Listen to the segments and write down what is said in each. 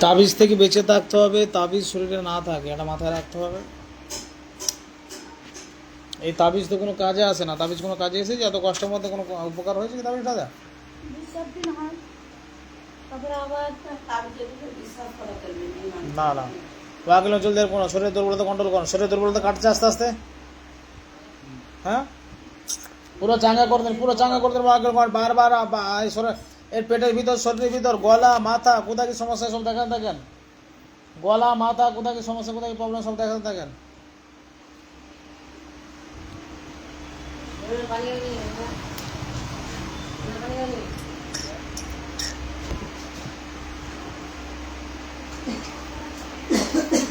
তাবিজ থেকে বেঁচে থাকতে হবে, তাবিজ শরীরে না থাকে, এটা মাথায় রাখতে হবে। এই তাবিজ তো কোনো কাজে আসে না। তাবিজ কোনো কাজে এসেছে? এত কষ্টের মধ্যে কোনো উপকার হয়েছে কি তাবিজটা? না না, ওয়াকিল চলতে কোনো শরীরের দুর্বলতা কন্ট্রোল করুন, শরীরের দুর্বলতা কাটছে আস্তে আস্তে। হ্যাঁ, পুরো চাঙ্গা করে দেন, পুরো চাঙ্গা করে দেন ওয়াকিল। বারবার এর পেটের ভিতর, শরীরের ভিতর, গলা মাথা কোথায় কি সমস্যা সব দেখাতে থাকেন। গলা মাথা কোথায় কি সমস্যা, কোথায় কি প্রবলেম সব দেখাতে থাকেন।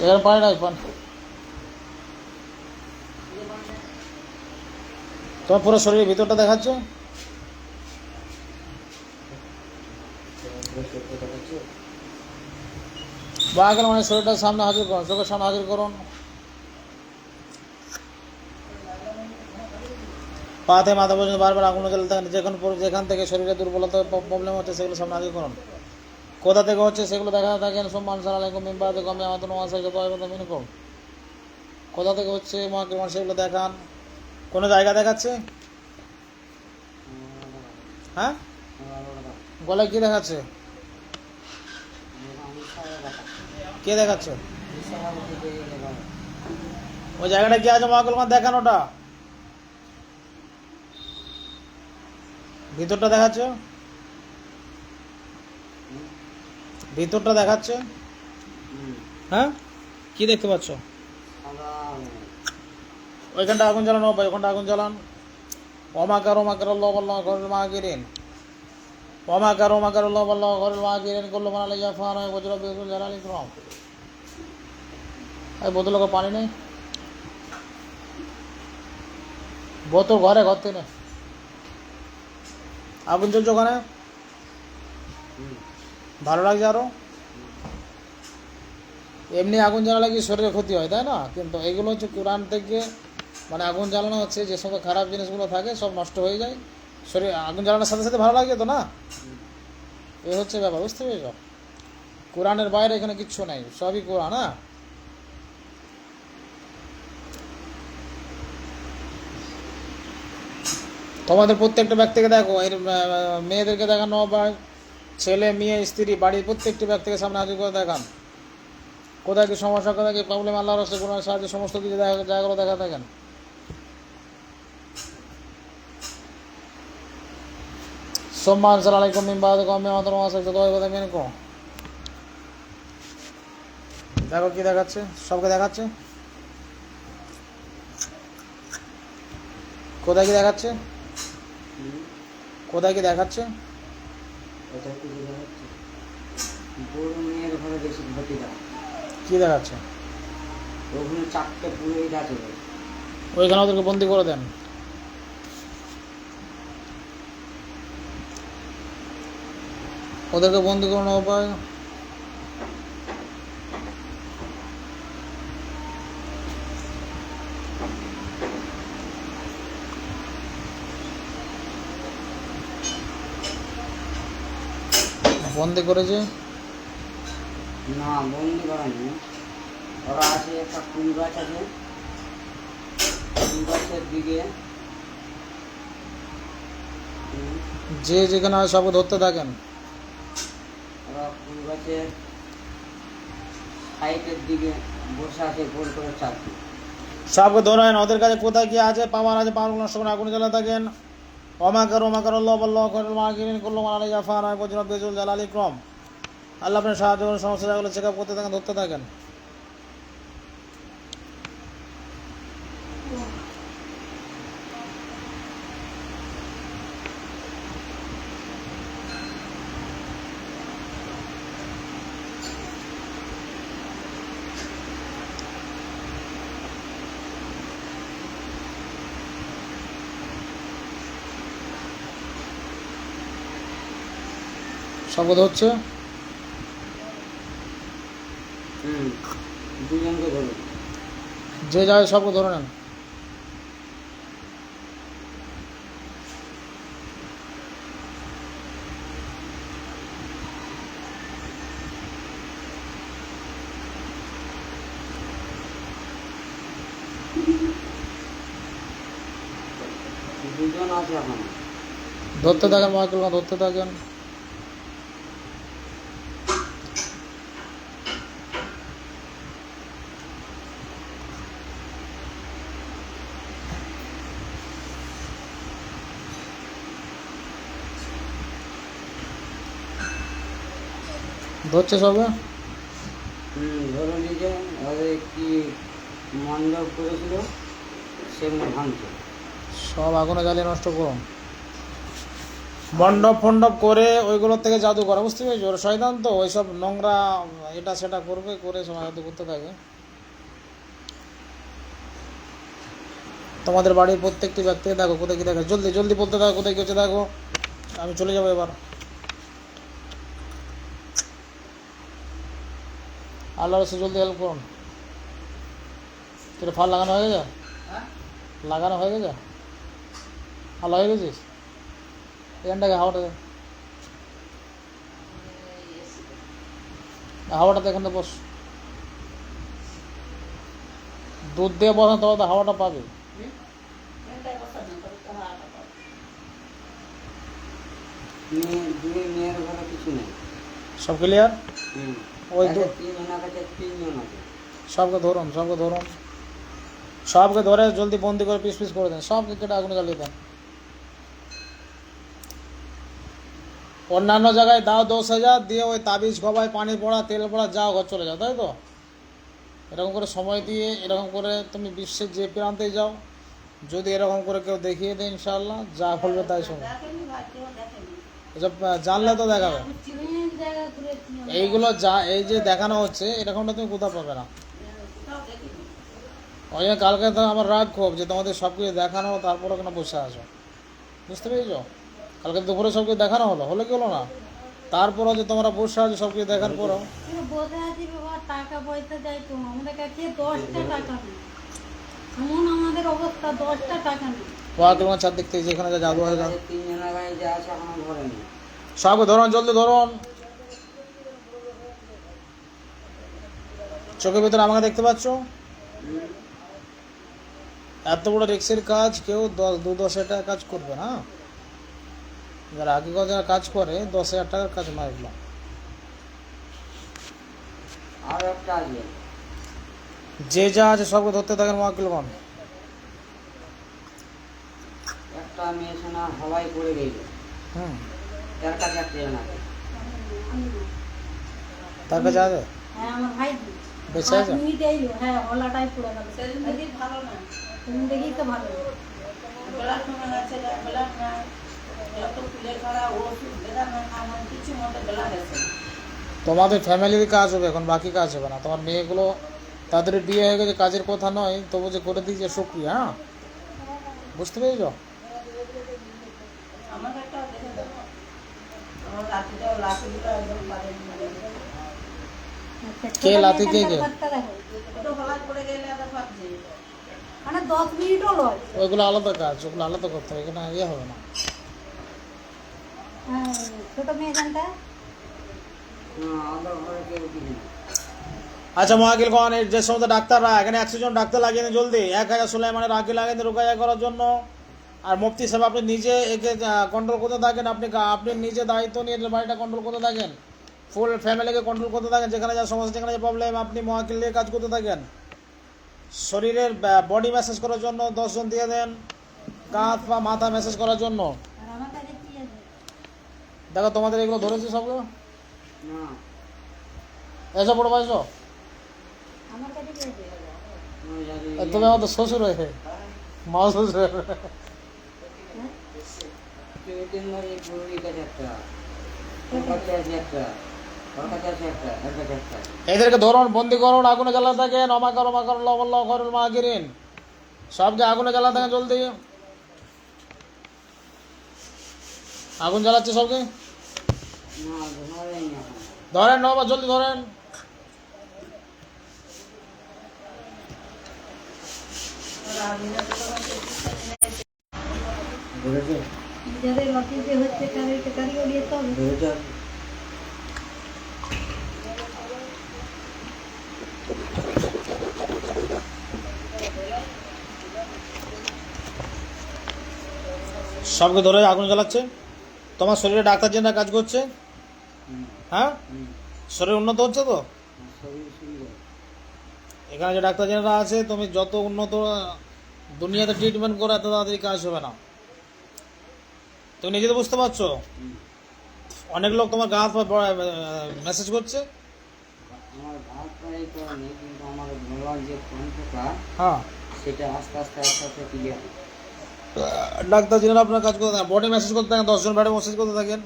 এখানে পানি নাই, পান তোমার পুরো শরীরের ভিতরটা দেখাচ্ছে। ওয়াকিল মানে শরীরটার সামনে হাজির করুন, চোখের সামনে হাজির করুন। পা থেকে মাথা পর্যন্ত বারবার আগুন জ্বলতে থাকেন। যেখান থেকে শরীরে দুর্বলতা প্রবলেম হচ্ছে সেগুলো সামনে হাজির করুন। কোথা থেকে হচ্ছে সেগুলো দেখাতে থাকেন। সম্মান সালামালাইকুম মেম্বার কমে আমাদের নোয়াশা যত মিনকম। কোথা থেকে হচ্ছে মহাকিমান সেগুলো দেখান। কোনো জায়গা দেখাচ্ছে? হ্যাঁ, গলায় কি দেখাচ্ছে? কে দেখাচ্ছে? ওই জায়গাটা কি আছে মহাকিমান দেখান, ওটা ভিতরটা দেখাচ্ছে, ভিতরটা দেখাচ্ছে। হ্যাঁ, কি দেখতে পাচ্ছ? ওইখানটা আগুন জ্বালানো ভাই, ওখানটা আগুন জ্বালান। ওমাকার ওমাকার আল্লাহ আল্লাহ ঘরের মাগিরিন, ওমাকার ওমাকার আল্লাহ আল্লাহ ঘরের মাগিরিন করলো মানালে জাফান হয় বজরা বেগুন জ্বালালি ক্রম। এই বোতল পানি নেই, বোতল ঘরে, ঘর থেকে নেই। আগুন জ্বলছে ওখানে, ভালো লাগছে আরো। এমনি আগুন জ্বালালে কি শরীরে ক্ষতি হয়, তাই না? কিন্তু এগুলো হচ্ছে কোরআন থেকে, মানে আগুন জ্বালানো হচ্ছে যে সময় খারাপ জিনিসগুলো থাকে সব নষ্ট হয়ে যায়। শরীর আগুন জ্বালানোর সাথে সাথে ভালো লাগে তো না, এ হচ্ছে ব্যাপার, বুঝতে পেরেছ? কোরআনের বাইরে এখানে কিচ্ছু নেই, সবই কোরআন। হ্যাঁ, তোমাদের প্রত্যেকটা ব্যক্তিকে দেখো, এর মেয়েদেরকে দেখানো বা ছেলে মেয়ে স্ত্রী বাড়ির প্রত্যেকটি ব্যক্তিকে সামনে হাজির করে দেখান। কোথায় কি সমস্যা, কোথায় কি প্রবলেম, আল্লাহর রাস্তায় কোরআনের সাহায্যে সমস্ত কিছু জায়গাগুলো দেখা থাকেন। সম্মান সালামালাইকুম মিম্বাদ কমে আমাদের মাসে যত কথা মেনে কো। দেখো কি দেখাচ্ছে, সবকে দেখাচ্ছে। কোথায় কি দেখাচ্ছে, কোথায় কি দেখাচ্ছে? কি দেখাচ্ছে? ওইখানে ওদেরকে বন্দি করে দেন। ওদেরকে বন্দি করানো উপায়, বন্দি করেছে না, বন্দি করেনি। ওরা আছে একটা কুল গাছ আছে, কুল গাছের দিকে যে যেখানে হয় সব ধরতে থাকেন। ওরা কুল গাছের সাইডের দিকে বসে আছে গোল করে চারটি। সবকে ধরেন, ওদের কাছে কোথায় কি আছে, পাওয়ার আছে, পাওয়ার নষ্ট করে আগুন জ্বালা থাকেন। ওমাকার ওমাকার আল্লাহ আল্লাহ মাগিরিন করলো মানালি জাফান হয় বজরা বেজুল জালালি ক্রম। আল্লাহ আপনার সাহায্য করেন, সমস্ত জায়গাগুলো চেক আপ করতে থাকেন, ধরতে থাকেন। সবকে ধরছে, দুজনকে ধরো। যে যায় সবকে ধরে নেন। আছে এখন। ধরতে থাকেন মহাকিলগণ, ধরতে থাকেন। ধরছে সবে। ধরে নিয়ে ওদের কি মণ্ডপ করেছিল সেগুলো ভাঙছে। সব আগুনে জ্বালিয়ে নষ্ট করুন। মণ্ডপ ফণ্ডপ করে ওইগুলোর থেকে জাদু করা, বুঝতে পেরেছি? ওরা শয়তান তো, ওইসব নোংরা এটা সেটা করবে, করে সব জাদু করতে থাকে। তোমাদের বাড়ির প্রত্যেকটি ব্যক্তিকে দেখো কোথায় কি দেখো, জলদি জলদি বলতে থাকো কোথায় কি হচ্ছে দেখো। আমি চলে যাবো এবার। আল্লাহ রসুল জলদি হেল্প করুন। তোর ফাল লাগানো হয়ে গেছে? লাগানো হয়ে গেছে? আল্লাহ হয়ে গেছিস? এখানটাকে হাওয়াটা দে, হাওয়াটাতে এখানে বস। দুধ দিয়ে বস না, তবে তো হাওয়াটা পাবে। মেয়ের ঘরে কিছু নেই। সব ক্লিয়ার? ওই তিনজন আছে, তিনজন আছে। সবকে ধরুন, সবকে ধরুন, সবকে ধরে জলদি বন্দি করে পিস পিস করে দেন, সবকে কেটে আগুনে জ্বালিয়ে দেন। অন্যান্য জায়গায় দাও 10,000 দিয়ে ওই তাবিজ খবায় পানি পড়া তেল পড়া যাও ঘর চলে যাও, তাই তো? এরকম করে সময় দিয়ে এরকম করে তুমি বিশ্বের যে প্রান্তে যাও, যদি এরকম করে কেউ দেখিয়ে দেয় ইনশাআল্লাহ যা বলবে তাই শুনবে। এসব জানলে তো দেখাবে। এইগুলো যা এই যে দেখানো হচ্ছে এরকমটা তুমি কোথাও পাবে না। ওই জন্য কালকে তো আমার রাগ খুব যে তোমাদের সব কিছু দেখানো তারপরে কেন বসে আসো, বুঝতে পেরেছো? কালকে দুপুরে সব কিছু দেখানো হলো, হলো কি হলো না? তারপরও যে তোমরা বসে আছো সব কিছু দেখার পরও টাকা পয়সা চাই তো আমাদের কাছে 10টা টাকা নেই, এমন আমাদের অবস্থা 10টা টাকা নেই। ওয়াকিলগঞ্জ চার দিক থেকে যেখানে যা জাদু হয়ে গেল তিনজনের গায়ে যা আছে এখনো ধরেনি। সবকে ধরুন, জলদি ধরুন। চোখের ভিতরে আমাকে দেখতে পাচ্ছ? এত বড় রিক্সের কাজ কেউ 10,000 টাকার কাজ করবে না। যারা আগে যারা কাজ করে 10,000 টাকার কাজ না এগুলো। আর একটা আছে, যে যা আছে সবকে ধরতে থাকেন ওয়াকিলগণ। একটা মেয়ে শোনা হওয়াই পড়ে গেল, তার কাছে একটা জন আছে। তার কাছে আছে? হ্যাঁ আমার ভাই বেঁচে আছে? মিনিটে এলো, হ্যাঁ হলাটাই পুরো গেল। সেদিন ভালো না, তুমি দেখি তো ভালো বেলা সময় আছে, বেলা না যত ফুলে খাড়া ওষুধ বেলা না আমার কিছু মতো বেলা গেছে। তোমাদের ফ্যামিলির কাজ হবে এখন, বাকি কাজ হবে না। তোমার মেয়েগুলো তাদের বিয়ে হয়ে গেছে, কাজের কথা নয়, তবু যে করে দিয়েছে শুক্রিয়া। হ্যাঁ, বুঝতে পেরেছ? আমার একটা দেখে দাও, আমার লাঠিটাও লাঠিগুলো একদম পারে কে লাথি কে কে? মানে 10 মিনিটও লয়। ওইগুলো আলাদা কাজ, ওগুলো আলাদা করতে হবে, এখানে ইয়ে হবে না। ছোট মেয়ে জানটা আমার ঘরে কেউ কিছু নেই। আচ্ছা মহাকিলগণ, এই যে সমস্ত ডাক্তাররা এখানে 100 জন ডাক্তার লাগিয়ে দিন জলদি। 1000 সুলাইমানের আগে লাগিয়ে দিন রোগাইয়া করার জন্য। আর মুফতি সাহেব আপনি নিজে একে কন্ট্রোল করতে থাকেন। আপনি নিজে দায়িত্ব নিয়ে বাড়িটা কন্ট্রোল করতে থাকেন, ফুল ফ্যামিলিকে কন্ট্রোল করতে থাকেন। যেখানে যা সমস্যা, যেখানে যে প্রবলেম, আপনি মহাকিল নিয়ে কাজ করতে থাকেন। শরীরের বডি ম্যাসেজ করার জন্য 10 জন দিয়ে দেন, কাঁধ বা মাথা ম্যাসেজ করার জন্য। আর আমার কাছে কি আছে? দেখো তোমাদের এগুলো ধরেছে সবগুলো, না, এসো বড় ভাই এসো। আমার কাছে কি আছে? আমি জানি আর তুমি আমার তো শ্বশুর হয়ে মা শ্বশুর। তিন মাস এই পুরোরই কাছে একটা, ওর কাছে আছে একটা, ওর কাছে আছে একটা, এর কাছে একটা। এদেরকে ধরুন, বন্দি করুন, আগুনে জ্বালা থাকেন। অমাকর অমাকর লবল্ল করুন মা গিরিন, সবকে আগুনে জ্বালা থাকেন জলদি। আগুন জ্বালাচ্ছে সবকে, না ধরেনি এখন। ধরেন নবা, জলদি ধরেন। ধরেছে? যাদের অতীতে হচ্ছে তাদেরকে তারিখ দিতে হবে। ধরেছে? সবকে ধরে আগুন জ্বালাচ্ছে। তোমার শরীরে ডাক্তার জেনরা কাজ করছে, হুম, হ্যাঁ? হুম। শরীর উন্নত হচ্ছে তো? শরীর সুবিধা। এখানে যে ডাক্তার জেনরা আছে, তুমি যত উন্নত দুনিয়াতে ট্রিটমেন্ট করো এত তাড়াতাড়ি কাজ হবে না। তুমি নিজে তো বুঝতে পারছো। হুম। অনেক লোক তোমার গা হাত মেসেজ করছে। আমার ভাত প্রায় করা নেই, কিন্তু আমার গলার যে কণ্ঠটা হ্যাঁ, সেটা আস্তে আস্তে আস্তে আস্তে ক্লিয়ার হয়। ডাক্তার জেনারা আপনার কাজ করতে থাকেন, বডি মেসেজ করতে থাকেন, 10 জন বেডে মেসেজ করতে থাকেন।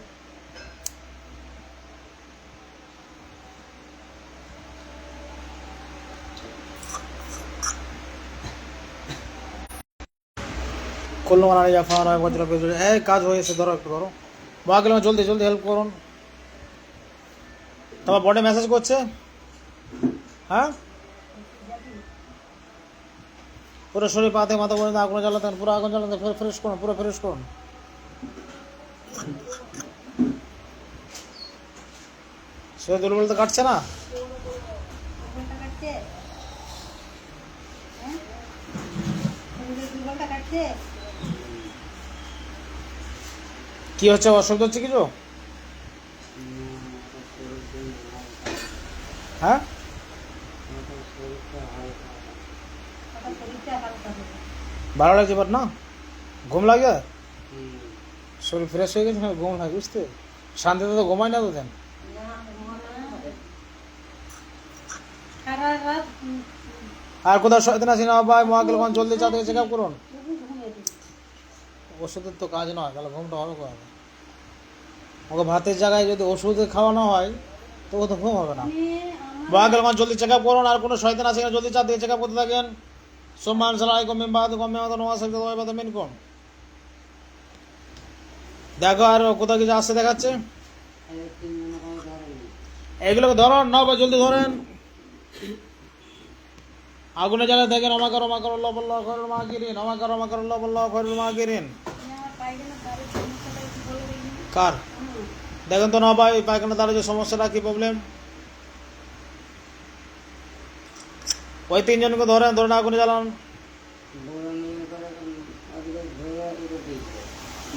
করলো মানে যা ফার হয় বজ্র পেজ এই কাজ হয়েছে, ধরো একটু ধরো মহাকেল জলদি জলদি হেল্প করুন। তোমার বডি মেসেজ করছে, হ্যাঁ? পুরো শরীর পাতে মাথা পর্যন্ত আগুন জ্বালাতেন, পুরো আগুন জ্বালাতে ফ্রেশ করুন, পুরো ফ্রেশ করুন। সে দুর্বল তো কাটছে না। দুর্বলটা কাটছে, হ্যাঁ শরীরের দুর্বলটা কাটছে। কি হচ্ছে, অসুবিধা হচ্ছে কিছু? হ্যাঁ, ওটা শরীরটা হালকা হবে। ভালো লাগছে বাট না, ঘুম লাগে, শরীর ফ্রেশ হয়ে গেছে, ঘুম লাগে, বুঝতে শান্তিতে তো ঘুমায় না তো দেন। না ঘুমানো হবে। সারা রাত আর কোথাও শয়তান আছে না ভাই, মহাকেল জলদি চা থেকে চেক আপ করুন। ঘুমিয়ে দিই। ওষুধের তো কাজ নয়, তাহলে ঘুমটা হবে কোথায়? ওকে ভাতের জায়গায় যদি ওষুধ খাওয়ানো হয় তো ও তো ঘুম হবে না। মহাকেল জলদি চেক আপ করুন। আর কোনো শয়তান আছে না জলদি চা থেকে চেক আপ করতে থাকেন। সোমান সালাইকুম মিম্বাদ কমে নওয়াজ সাহেব দোয়া মিন কোন দেখো, আর কোথাও কিছু আসছে দেখাচ্ছে, এগুলোকে ধরুন না ভাই, জলদি ধরেন। আগুনে জ্বালা দেখেন, অমাকার অমাকার আল্লাহ বল্লাহ খয়রুল মাকিরিন, অমাকার অমাকার আল্লাহ বল্লাহ খয়রুল মাকিরিন। আমার পায়খানা দাঁড়িয়ে সমস্যাটা একটু বলে দিই। কার দেখেন তো না ভাই, পায়খানা দ্বারা যে সমস্যাটা কি প্রবলেম, ওই 3 জনকে ধরেন, ধরেন আগুনে জ্বালান।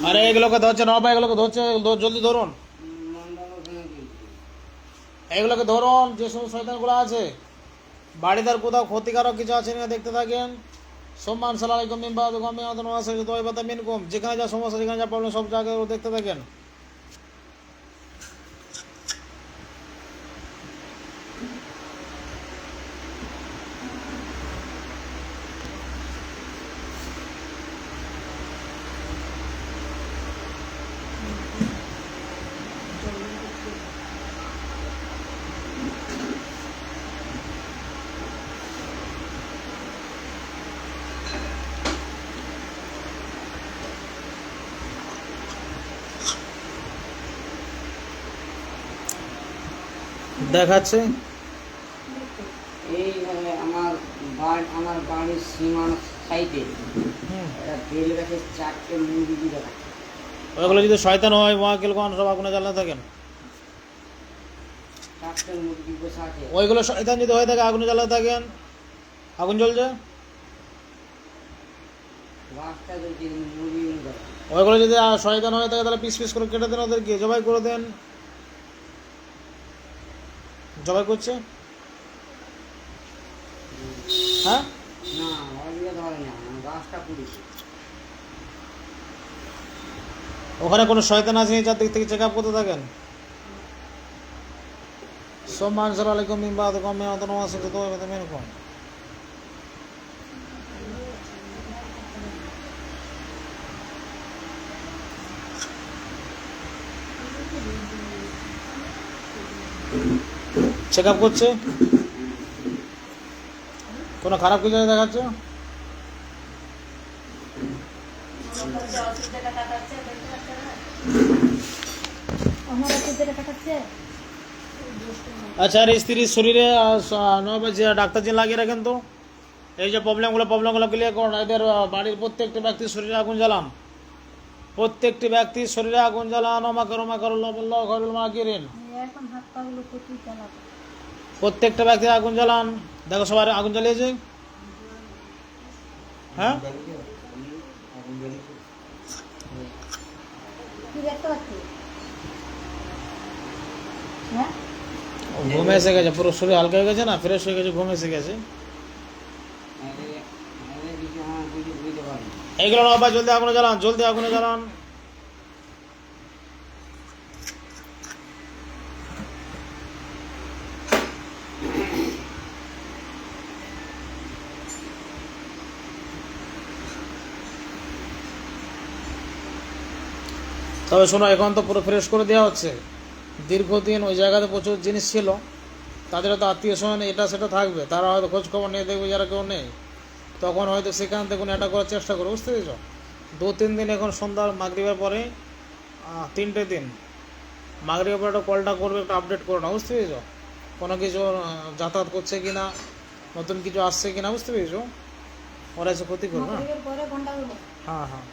আরে এগুলোকে ধরছে না ভাই, এগুলোকে ধরছে, জলদি ধরুন, এগুলোকে ধরুন। যে সমস্ত শয়তানগুলো আছে বাড়িতে আর কোথাও ক্ষতিকারক কিছু আছে না দেখতে থাকেন। সম্মান সালাইকুম মিম্বাদ কমে নওয়াজ সাহেব দোয়া মিন কোন, যেখানে যা সমস্যা, যেখানে যা প্রবলেম, সব জায়গায় দেখতে থাকেন। দেখাচ্ছে এই আমার বাড়ির সীমার সাইডে একটা বেল গাছের 4টে মুরগি দিয়ে রাখে। ওইগুলো যদি শয়তান হয় মহাকেল সব আগুনে জ্বালাতে থাকেন। 4টে মুরগি বসে আছে। ওইগুলো শয়তান যদি হয়ে থাকে আগুনে জ্বালাতে থাকেন, আগুন জ্বলছে। গাছটা যদি মুরগি দেয়, ওইগুলো যদি শয়তান হয়ে থাকে তাহলে পিস পিস করে কেটে দেন, ওদেরকে জবাই করে দেন। জবাই করছে, হ্যাঁ? না ওইগুলো ধরে না, গাছটা পুড়েছে। ওখানে কোনো শয়তান আছে যার দিক থেকে চেক আপ করতে থাকেন। সম্মান সালাইকুম মিম্বাদ কমে নওয়াজ সাহেব দোয়া মিন কোন। চেক আপ করছে, কোনো খারাপ কিছু দেখাচ্ছে? আমার ওষুধটা কাটাচ্ছে। আচ্ছা, আর স্ত্রীর শরীরে ডাক্তার যে লাগিয়ে রাখেন তো, এই যে প্রবলেমগুলো ক্লিয়ার করুন। এদের বাড়ির প্রত্যেকটি ব্যক্তির শরীরে আগুন জ্বালান, প্রত্যেকটি ব্যক্তির শরীরে আগুন জ্বালান। অমাকার আল্লাহ খয়রুল মাকিরিন, এখন হাত পাগুলো প্রচুর জ্বালাবে। প্রত্যেকটা ব্যক্তির আগুন জ্বালান। দেখো সবার আগুন জ্বালিয়েছে, হ্যাঁ? দেখতে পাচ্ছি হ্যাঁ ঘুমে এসে গেছে, পুরো শরীর হালকা হয়ে গেছে না, ফ্রেশ হয়ে গেছে, ঘুম এসে গেছে। কিছু আমার কিছু বুঝতে পারি এইগুলো না ভাই, জলদি আগুনে জ্বালান, জলদি আগুনে জ্বালান। তবে শোনো, এখন তো পুরো ফ্রেশ করে দেওয়া হচ্ছে। দীর্ঘদিন ওই জায়গাতে প্রচুর জিনিস ছিল, তাদের তো আত্মীয় স্বজন এটা সেটা থাকবে, তারা হয়তো খোঁজ খবর নিয়ে দেখবে যারা কেউ নেই, তখন হয়তো সেখান থেকে কোনো একটা করার চেষ্টা করো, বুঝতে পেরেছ? 2-3 দিন এখন সন্ধ্যার মাগরিবের পরে 3টে দিন মাগরিবের পরে একটা কলটা করবে, একটা আপডেট করো না, বুঝতে পেরেছ? কোনো কিছু যাতায়াত করছে কি না, নতুন কিছু আসছে কি না, বুঝতে পেরেছ? ওরা এসে ক্ষতি করবে না। মাগরিবের পরে ঘন্টা হলো হ্যাঁ হ্যাঁ,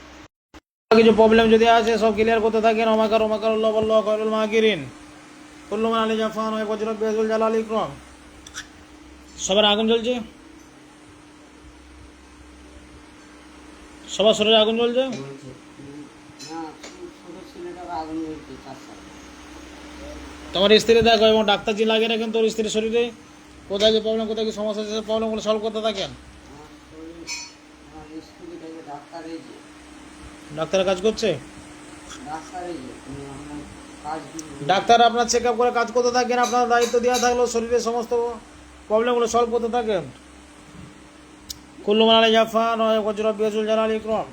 কিছু প্রবলেম যদি আছে সব ক্লিয়ার করতে থাকেন। ওমাকার ওমাকার আল্লাহ আল্লাহ খায়রুল মাকিরিন কুল্লু মান আলী জাফান ওয়া ওয়াজরাব বিআজল জালাল ইকরাম। সবার আগুন জ্বলছে, সবার শরীরে আগুন জ্বলছে। বলছে না ছোট ছেলেটা আগুন জ্বলছে 4 সাল তোমার স্ত্রী দেখো এবং ডাক্তার জি লাগিয়ে রাখেন তোর স্ত্রীর শরীরে, কোথায় কি প্রবলেম, কোথায় কি সমস্যা আছে, প্রবলেমগুলো সলভ করতে থাকেন। আমার শরীর আমার স্ত্রীটাকে ডাক্তার এই যে ডাক্তারের কাজ করছে, তুমি আমার কাজ দিবি ডাক্তার আপনার চেক আপ করে কাজ করতে থাকেন, আপনার দায়িত্ব দেওয়া থাকলো শরীরের সমস্ত প্রবলেমগুলো সলভ করতে থাকেন। কুল্লু মান আলী জাফান ওয়া ওয়াজরাব বিআজল জালাল ইকরাম।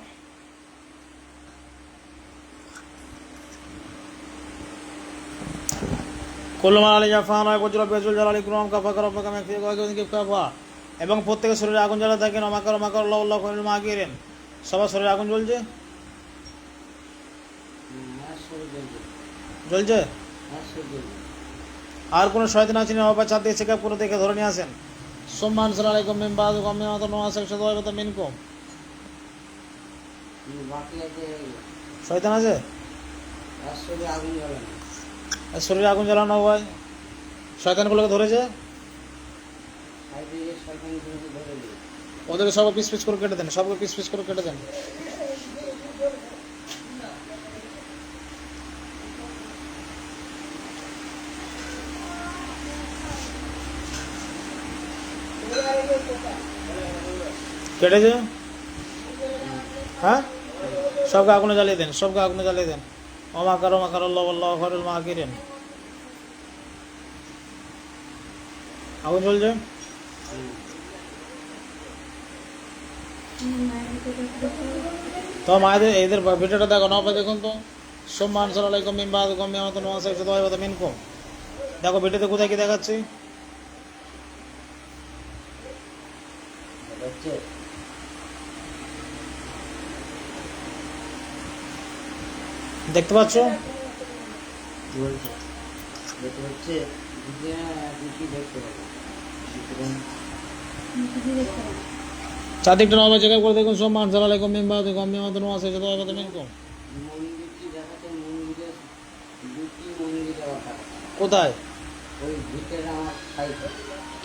কুল্লু মান আলী জাফান ওয়া ওয়াজরাব বিআজল জালাল ইকরাম কাফা রাব্বাকা মাকফি ওয়াগিনকি কাফা। এবং প্রত্যেকের শরীরে আগুন জ্বালা থাকেন। ওমাকার ওমাকার আল্লাহ আল্লাহ খায়রুল মাকিরিন। সবার শরীরে আগুন জ্বলছে, আমার শরীর জ্বলছে জ্বলছে। আমার শরীর জ্বলছে আর কোনো শয়তান আছে না, বাবা চাঁদ দিয়ে চেক আপ করে দেখে ধরে নিয়ে আসেন। সম্মান সালামালাইকুম মিন বাযুকুম মিন ওয়াসাল শাদাওয়াতা মিনকুম। কিন্তু বাকি আছে শয়তান আছে, আমার শরীরে আগুন জ্বলে না আর শরীরে আগুন জ্বালানো হয়, শয়তানগুলোকে ধরেছে, সাইডে যে শয়তানগুলোকে ধরে নিয়ে ওদেরকে সব পিস পিস করে কেটে দেন, সবকে পিস পিস করে কেটে দেন। কেটেছে, হ্যাঁ, সবকে আগুনে জ্বালিয়ে দেন, সবকে আগুনে জ্বালিয়ে দেন। ওমাকার ওমাকার আল্লাহ আল্লাহ খায়রুল মাকিরিন। আগুন জ্বলছে। তো মায়েদের এদের ভিডিওটা দেখো না, দেখুন তো। সম্মান সালামালাইকুম মিন বাযুকুম মিন ওয়াসাল শাদাওয়াতা মিনকুম। দেখো ভিডিওতে কোথায় কি দেখাচ্ছি, হচ্ছে দেখতে পাচ্ছ? বলছে দেখতে হচ্ছে দুটি দেখতে পাবো চারদিকটা নর্মাল চেক আপ করে দেখুন। সম্মান সালামালাইকুম মিন বাযুকুম মিন ওয়াসাল শাদাওয়াতা মিনকুম। মন্দিরটি দেখাচ্ছে মন্দিরের দুটি মন্দিরে ওঠা কোথায়? ওই ভিতরে আমার সাইডে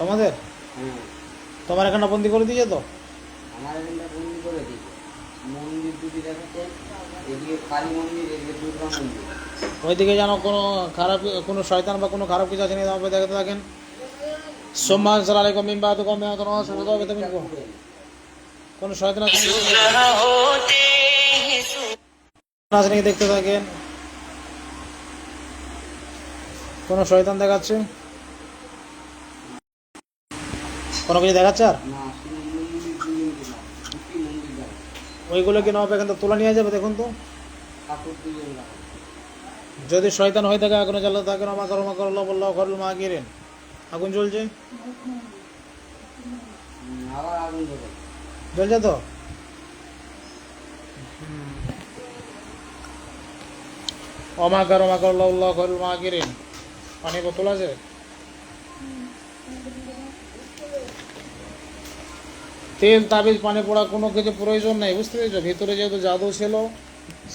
তোমাদের? হ্যাঁ তোমার এখানে বন্দি করে দিয়েছে তো? আমার এখানটা বন্দি করে দিয়েছে মন্দির দুটি দেখাচ্ছে এদিকে কালী মন্দির এদিকে দুর্গা মন্দির ওইদিকে যেন কোনো খারাপ, কোনো শয়তান বা কোনো খারাপ কিছু আছে নাকি তবে দেখতে থাকেন। সম্মান সালামালাইকুম মিন বাযুকুম মিন ওয়াসাল শাদাওয়াতা মিনকুম। কোনো শয়তান আছে নাকি দেখতে থাকেন। কোনো শয়তান দেখাচ্ছে, কোনো কিছু দেখাচ্ছে আর না শুধু মন্দির দুটি মন্দির দেখা ওইগুলো কি নব এখান থেকে তোলা নিয়ে যাবে, দেখুন তো। ঠাকুর দুজন দেখা যদি শয়তান হয়ে থাকে আগুনে জ্বালাতে থাকেন। ওমাকার ওমাকার আল্লাহ আল্লাহ খায়রুল মাকিরিন। আগুন জ্বলছে, আবার আগুন ধরে জ্বলছে তো। ওমাকার ওমাকার আল্লাহ আল্লাহ খায়রুল মাকিরিন। পানি বোতল আছে? তেল তাবিজ পানি পড়া কোনো কিছু প্রয়োজন নেই, বুঝতে পেরেছো? ভিতরে যেহেতু জাদু ছিল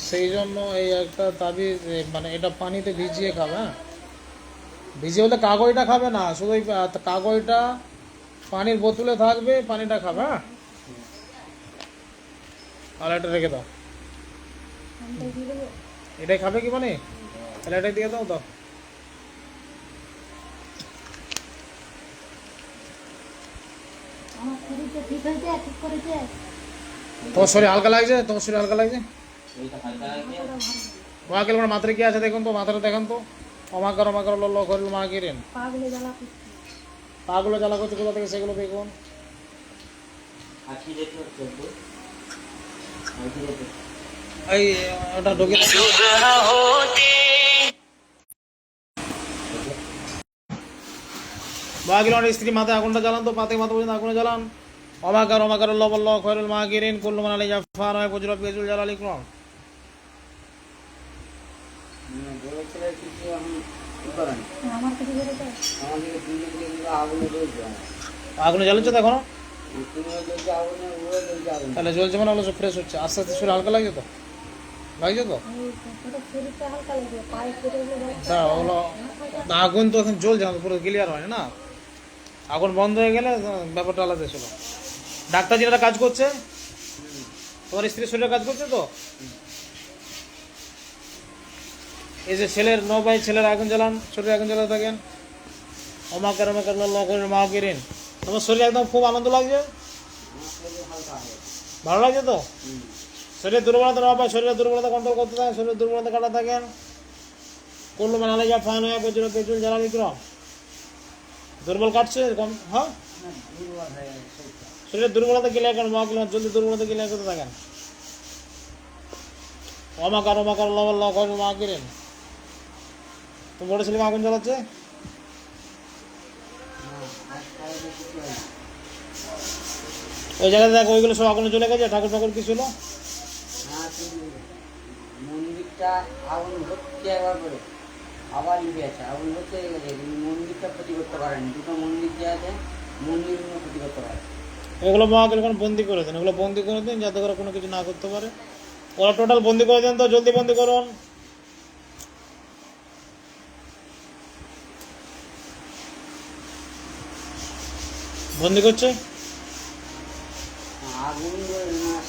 সেই জন্য এই একটা তাবিজ, মানে এটা পানিতে ভিজিয়ে খাবে। হ্যাঁ, ভিজিয়ে বলতে কাগজটা খাবে না, শুধু ওই কাগজটা পানির বোতলে থাকবে, পানিটা খাবে। হ্যাঁ, আর এটা রেখে দাও। এটাই খাবে কি মানে? তাহলে এটাই দিয়ে দাও তো। আমার শরীরটা ঠিক হয়েছে, ঠিক করেছে। তোমার শরীর হালকা লাগছে? তোমার শরীর হালকা লাগছে? এইটা হালকা লাগছে। ওয়াকিল মানে মাথায় কি আছে দেখুন তো, মাথাটা দেখান তো। অমাকার ল করিল মা কিরেন। পাগলে জ্বালা করছে। পাগুলো জ্বালা করছে কোথা থেকে সেগুলো দেখুন। আখি দেখতে হচ্ছে একটু। আখি দেখতে। এই ওটা ঢুকে ওয়াকিল মানে স্ত্রী মাথায় আগুনটা জ্বালান তো, পাতে মাথা পর্যন্ত আগুনে জ্বালান। অমাকার ল খয়রুল মা কিরেন কুল্লু মানালি জাফার হয় ফজল পেজুল জালাল ইকরাম। বলেছিল কিছু এখন কি করেন? আমার কিছু করেছে। আমাদেরকে দুটো দিকে কিন্তু আগুনে জ্বলছে। আগুনে জ্বালাচ্ছে তো এখনো? তুমিও জ্বলছে আগুনে, ওরা জ্বলছে আগুনে। তাহলে জ্বলছে মানে হলো ফ্রেশ হচ্ছে, আস্তে আস্তে শরীর হালকা লাগছে তো? লাগছে তো? ওটা শরীরটা হালকা লাগবে, পায়ে কেটে গেলে তা ওগুলো আগুন তো এখন জ্বলছে না, পুরো ক্লিয়ার হয় না। আগুন বন্ধ হয়ে গেলে ব্যাপারটা আলাদা ছিল। ডাক্তার যেটা কাজ করছে, তোমার স্ত্রীর শরীরে কাজ করছে তো? এই যে ছেলের নবাই ছেলের আগুন জ্বালান, শরীরে আগুন জ্বালাতে থাকেন। অমাকার মা কিরেন। তোমার শরীরে একদম খুব আনন্দ লাগছে, আমার শরীর হালকা হয়। ভালো লাগছে তো? শরীরের দুর্বলতা না পায়, শরীরের দুর্বলতা কন্ট্রোল করতে থাকেন, শরীরের দুর্বলতা কাটা থাকেন। করলো মানে আলাই যা ফান হয়ে পেছনে পেছন জ্বালা বিক্রম। দুর্বল কাটছে কম, হ্যাঁ দুর্বল হয়ে গেছে শরীরটা। শরীরের দুর্বলতা ক্লিয়ার করেন, মা কিলো জলদি দুর্বলতা ক্লিয়ার করতে থাকেন। অমাকার মা কিরেন। তুমি বড় ছেলে আগুন জ্বালাচ্ছে? না, আজকাল কিছু হয় না। ওই জায়গাতে দেখো ওইগুলো সব আগুনে চলে গেছে, ঠাকুর ঠাকুর কি ছিল? হ্যাঁ, কিন্তু মন্দিরটা আগুন হচ্ছে একবার করে, আবার লিখে আছে আগুন হচ্ছে গেছে, কিন্তু মন্দিরটা ক্ষতি করতে পারেনি। দুটো মন্দির যে আছে, মন্দিরগুলো ক্ষতি করতে পারে। এগুলো মহাকাল কোনো বন্দি করে দেন, এগুলো বন্দি করে দিন যাতে করে কোনো কিছু না করতে পারে। ওরা টোটাল বন্দি করে দেন তো, জলদি বন্দি করুন। বন্দি করছে। আগুন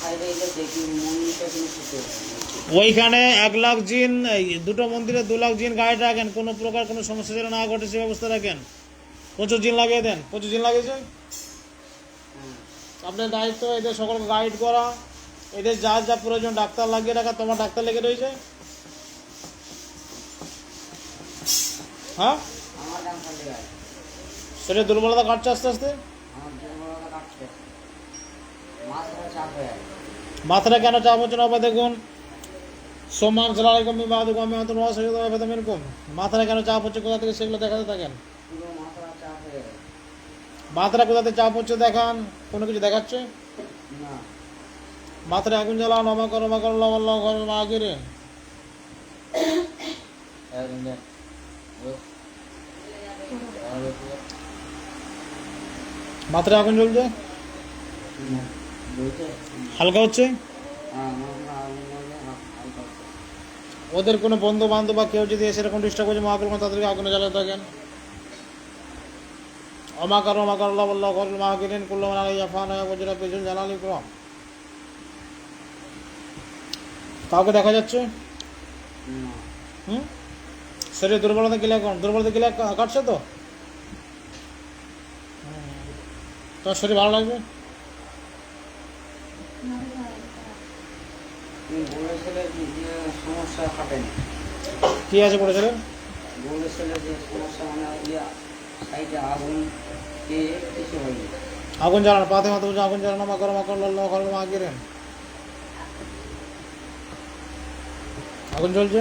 সাইডে গেছে, কিন্তু মন্দিরটা কিন্তু ক্ষতি হচ্ছে। ওইখানে 1,00,000 জিন, এই দুটো মন্দিরে 2,00,000 জিন গায়ে রাখেন, কোনো প্রকার কোনো সমস্যা যেন না ঘটে সে ব্যবস্থা রাখেন। প্রচুর জিন লাগিয়ে দেন, প্রচুর জিন লাগিয়েছে। আপনার দায়িত্ব এদের সকলকে গাইড করা, এদের যা যা প্রয়োজন ডাক্তার লাগিয়ে রাখা, তোমার ডাক্তার লেগে রয়েছে। হ্যাঁ, আমার ডান সাইডে গেছে, শরীরের দুর্বলতা কাটছে আস্তে আস্তে। আমার দুর্বলতা কাটছে, মাথাটা চাপ হয়ে গেছে। মাথাটা কেন চাপ হচ্ছে না আবার দেখুন। সোমান সালাইকুম বিবাদুকুম মিয়াতুন ওয়া সাইয়্যিদু ওয়া ফাতামিনকুম। মাথাটা কেন চাপ হচ্ছে কোথা থেকে সেগুলো দেখাতে থাকেন। পুরো মাথাটা চাপ হয়ে গেছে। মাথাটা কোথাতে চাপ হচ্ছে দেখান, কোনো কিছু দেখাচ্ছে? না, মাথাটা আগুন জ্বালান, অমাকর মা কিরেন। মাথাটা আগুন জ্বলছে, বলছে হালকা হচ্ছে। হালকা। ওদের কোনো বন্ধু বান্ধব বা কেউ যদি সেরকম ডিস্টার্ব করছে মহাকাল তাদেরকে আগুনে জ্বালাতে থাকেন। অমাকার মা কিরেন কুল্লু মানালি জাফান হয় ফজল পেছন জালাল ইকরাম। কাউকে দেখা যাচ্ছে? না, হুম, শরীরে দুর্বলতা ক্লিয়ার করুন, দুর্বলতা ক্লিয়ার কাটছে তো? তোমার শরীর ভালো লাগবে? তুমি বলেছিলে যে সমস্যা কাটেনি। কি আছে পড়েছিলেন? বলেছিলে যে সমস্যা মানে ইয়া সাইডে আগুন দিয়ে কিছু হয়নি। আগুন জ্বালানো, পাতে মাথা বুঝে আগুন জ্বালানো, মা কিরেন। আগুন জ্বলছে।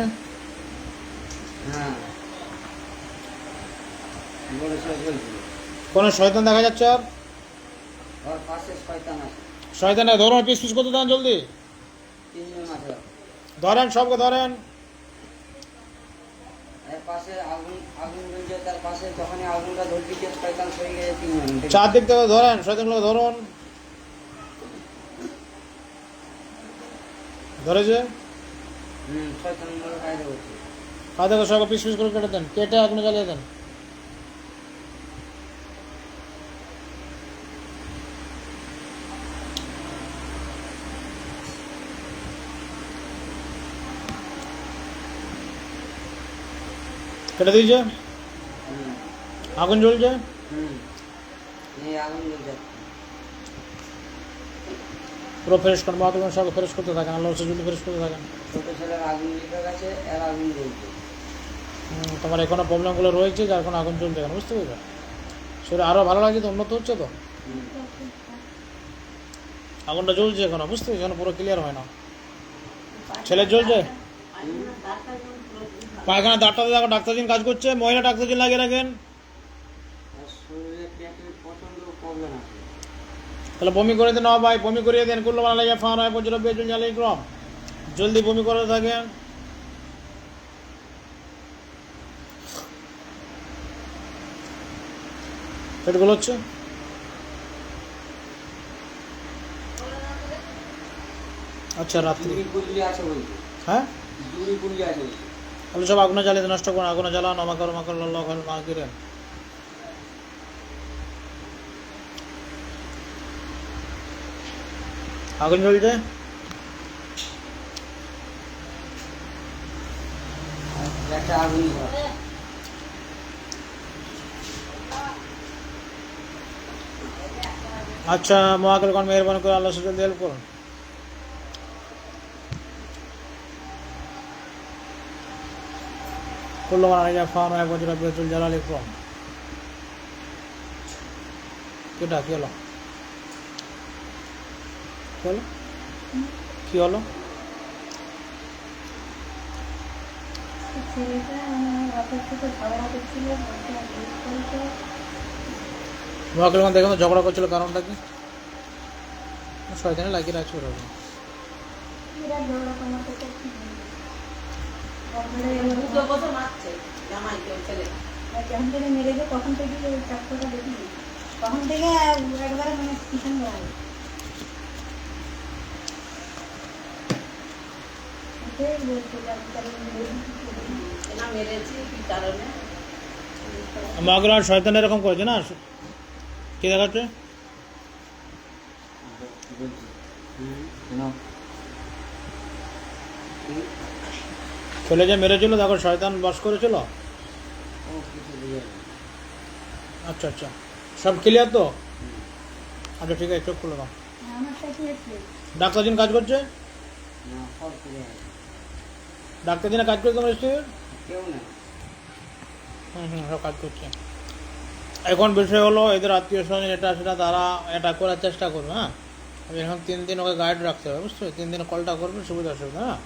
হ্যাঁ, বলেছিল চলছিল। কোনো শয়তান দেখা যাচ্ছে? আর ওর পাশে শয়তান আছে, শয়তানে ধরুন, পিস পিস করতে দেন জলদি। 3 জন আছে। ধরেন, সবকে ধরেন। এর পাশে আগুন আগুন জ্বলছে, তার পাশে যখনই আগুনটা ধরছে শয়তান সরে গেছে 3 জন। চারদিক থেকে ধরেন, শয়তানগুলো ধরুন। ধরেছে? শয়তান গুলো কায়দা করছে। হাতে করে সবকে পিস পিস করে কেটে দেন, কেটে আগুনে জ্বালিয়ে দেন। কেটে দিয়েছে, হুম আগুন জ্বলছে। হুম এই আগুন জ্বলছে। পুরো ফ্রেশ করেন, মা তোমার সব ফ্রেশ করতে থাকেন, আল্লাহ রসুল যদি ফ্রেশ করতে থাকেন। ছোট ছেলের আগুন লিখে গেছে, এর আগুন জ্বলছে। তোমার এখনো প্রবলেমগুলো রয়েছে যার কোনো আগুন চলছে কেন, বুঝতে পেরেছো? শরীর আরও ভালো লাগছে তো, উন্নত হচ্ছে তো, হুম। আগুনটা জ্বলছে এখনো, বুঝতে পেরেছো? এখনো পুরো ক্লিয়ার হয় না। ছেলের জ্বলছে, পায়খানা ডাক্তার দেখো, ডাক্তারজিন কাজ করছে, মহিলা ডাক্তারজিন লাগিয়ে রাখেন। আর শরীরে পেটের প্রচণ্ড প্রবলেম আছে। তাহলে বমি করে দেন, ভাই বমি করিয়ে দেন, কুল্লো বানালে ফান হয় পর্যন্ত বেজন জ্বালিয়ে গ্রম, জলদি বমি করে থাকেন। পেটগুলো হচ্ছে, আচ্ছা রাত্রি, জুড়ি পুরলি আছে বলছে, হ্যাঁ জুড়ি পুরলি আছে বলছে। তাহলে সব আগুনে জ্বালিয়ে নষ্ট করুন, আগুনে জ্বালান, আমাকর মাকর আল্লাহ মা কিরেন। আগুন জ্বলছে, একটা আগুন ঘর। আচ্ছা মহাকাল কোন মেহরবানি করে আল্লাহ জলদি হেল্প করুন। কুল্লু বানালে ফান হয় পর্যন্ত বেজন জ্বালালে গ্রম। কেটা কি হলো, কি হলো, কি হলো? ছেলেটা রাতের থেকে ঝগড়া করছিল, বলতে জিজ্ঞেস করেছে মহাকাল কোন দেখুন ঝগড়া করছিল, কারণটা কি? শয়তানে লাগিয়ে রাখছে ওরা। বিরাট ঝগড়া কমাতে করছি। দুটো বছর মারছে জামাইকে ওই ছেলে। যখন থেকে মেরেছে তখন থেকে ওই চাকরিটা দেখি, তখন থেকে একবারে মানে পিছন দেওয়া বলছে যে আমি তাহলে না মেরেছি কি কারণে? মহাকাল আর শয়তান এরকম করেছে না, কি দেখাচ্ছে? বলছি কেন ছেলে যে মেরেছিল দেখো, শয়তান বাস করেছিল। ও কিছু বুঝে না। আচ্ছা আচ্ছা, সব ক্লিয়ার তো? আচ্ছা ঠিক আছে, চোখ খুলে দাও। আমার সাথে হচ্ছে ডাক্তারজিন কাজ করছে, না সব করে আছে, ডাক্তারজিনে কাজ করছে তোমার স্ত্রী? কেউ না। সব কাজ করছে। এখন বিষয় হলো এদের আত্মীয় স্বজন এটা সেটা তারা এটা করার চেষ্টা করবে, হ্যাঁ। এখন 3 দিন ওকে গাইড রাখতে হবে, বুঝছো? 3 দিন কলটা করবে, সুবিধা অসুবিধা, হ্যাঁ।